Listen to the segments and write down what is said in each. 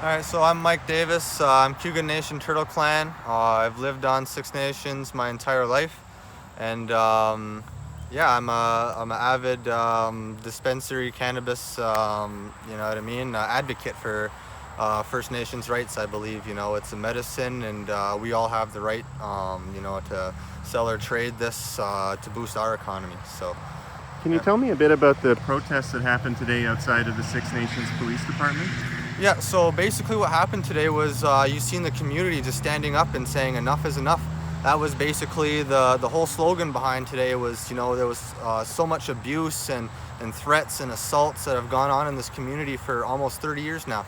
All right, so I'm Mike Davis. I'm Cayuga Nation Turtle Clan. I've lived on Six Nations my entire life, and yeah, I'm an avid dispensary cannabis, you know what I mean, advocate for First Nations rights. I believe it's a medicine, and we all have the right, to sell or trade this to boost our economy. So. Can you Yeah. tell me a bit about the protests that happened today outside of the Six Nations Police Department? Yeah, so basically what happened today was you seen the community just standing up and saying enough is enough. That was basically the whole slogan behind today was, there was so much abuse and threats and assaults that have gone on in this community for almost 30 years now,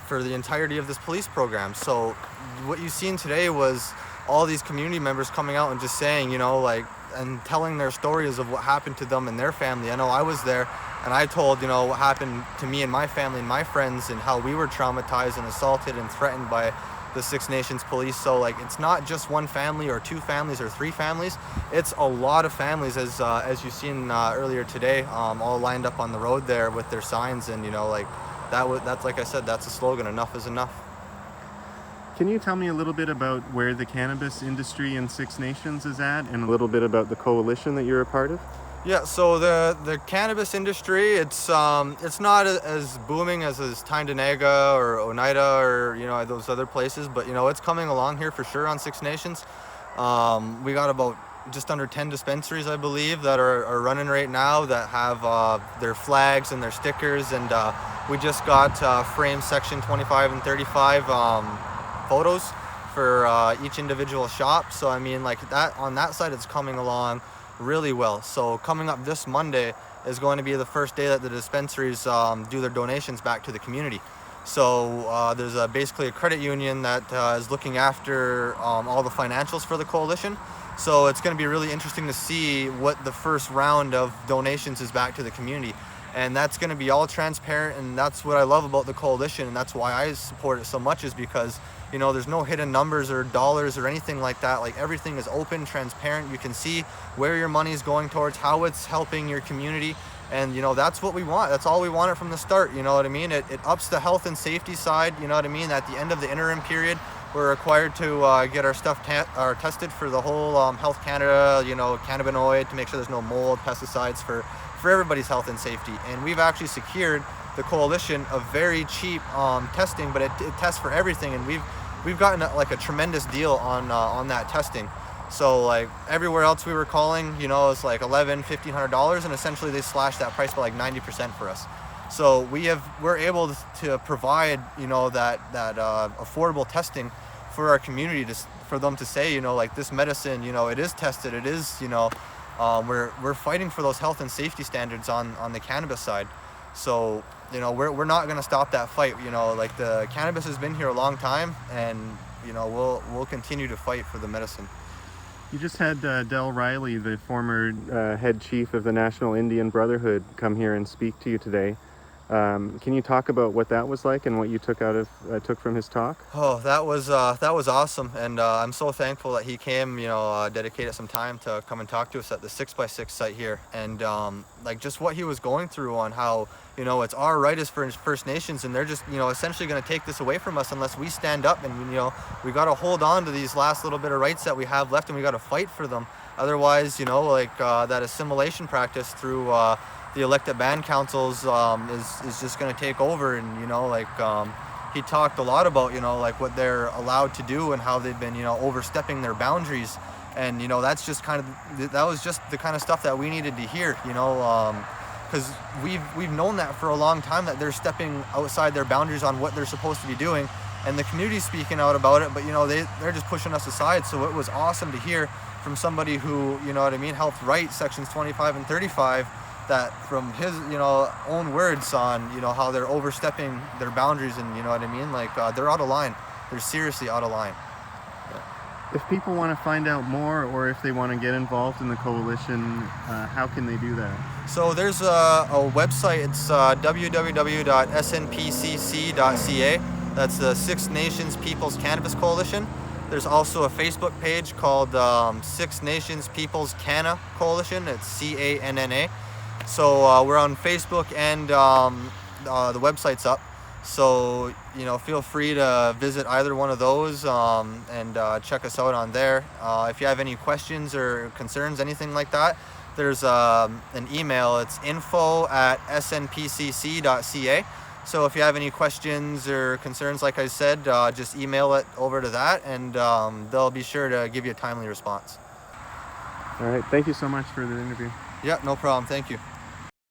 for the entirety of this police program. So what you seen today was all these community members coming out and just saying, and telling their stories of what happened to them and their family. I know I was there, and I told, what happened to me and my family and my friends, and how we were traumatized and assaulted and threatened by the Six Nations police. So it's not just one family or two families or three families. It's a lot of families, as you've seen earlier today, all lined up on the road there with their signs. And that's, like I said, that's the slogan, enough is enough. Can you tell me a little bit about where the cannabis industry in Six Nations is at, and a little bit about the coalition that you're a part of? Yeah, so the cannabis industry, it's not as booming as Tyndonega or Oneida or those other places, but it's coming along here for sure on Six Nations. We got about just under 10 dispensaries, I believe, that are running right now, that have their flags and their stickers, and we just got frame section 25 and 35 photos for each individual shop. So I mean, that on that side, it's coming along really well. So coming up this Monday is going to be the first day that the dispensaries do their donations back to the community. So there's basically a credit union that is looking after all the financials for the coalition. So it's going to be really interesting to see what the first round of donations is back to the community. And that's going to be all transparent, and that's what I love about the coalition, and that's why I support it so much, is because there's no hidden numbers or dollars or anything like that. Everything is open, transparent. You can see where your money is going towards, how it's helping your community, and that's what we want. That's all we wanted from the start. You know what I mean? It ups the health and safety side. You know what I mean? At the end of the interim period, we're required to get our stuff tested for the whole Health Canada, cannabinoid, to make sure there's no mold, pesticides for everybody's health and safety. And we've actually secured the coalition a very cheap testing, but it tests for everything, and we've gotten a tremendous deal on that testing. So everywhere else we were calling, it's $1,100-$1,500, and essentially they slashed that price by 90% for us. So we're able to provide that affordable testing for our community, for them to say this medicine, it is tested, it is we're fighting for those health and safety standards on the cannabis side. So we're not going to stop that fight. The cannabis has been here a long time, and we'll continue to fight for the medicine. You just had Del Riley, the former head chief of the National Indian Brotherhood, come here and speak to you today. Can you talk about what that was like and what you took from his talk? Oh, that was awesome, and I'm so thankful that he came. Dedicated some time to come and talk to us at the 6x6 site here, and just what he was going through on how it's our right as First Nations, and they're just essentially going to take this away from us unless we stand up, and we got to hold on to these last little bit of rights that we have left, and we got to fight for them. Otherwise, that assimilation practice through the elected band councils is just going to take over. And he talked a lot about what they're allowed to do and how they've been overstepping their boundaries, and that's just that was just the kind of stuff that we needed to hear, because we've known that for a long time, that they're stepping outside their boundaries on what they're supposed to be doing, and the community's speaking out about it, but they're just pushing us aside. So it was awesome to hear from somebody who helped write sections 25 and 35, that from his own words on how they're overstepping their boundaries, and they're out of line. They're seriously out of line. If people want to find out more, or if they want to get involved in the coalition, how can they do that? So there's a website. It's www.snpcc.ca. That's the Six Nations People's Cannabis Coalition. There's also a Facebook page called Six Nations People's Canna Coalition. It's CANNA. So we're on Facebook, and the website's up. So, you know, feel free to visit either one of those and check us out on there. If you have any questions or concerns, anything like that, there's an email. It's info@snpcc.ca. So if you have any questions or concerns, like I said, just email it over to that, and they'll be sure to give you a timely response. All right. Thank you so much for the interview. Yeah, no problem. Thank you.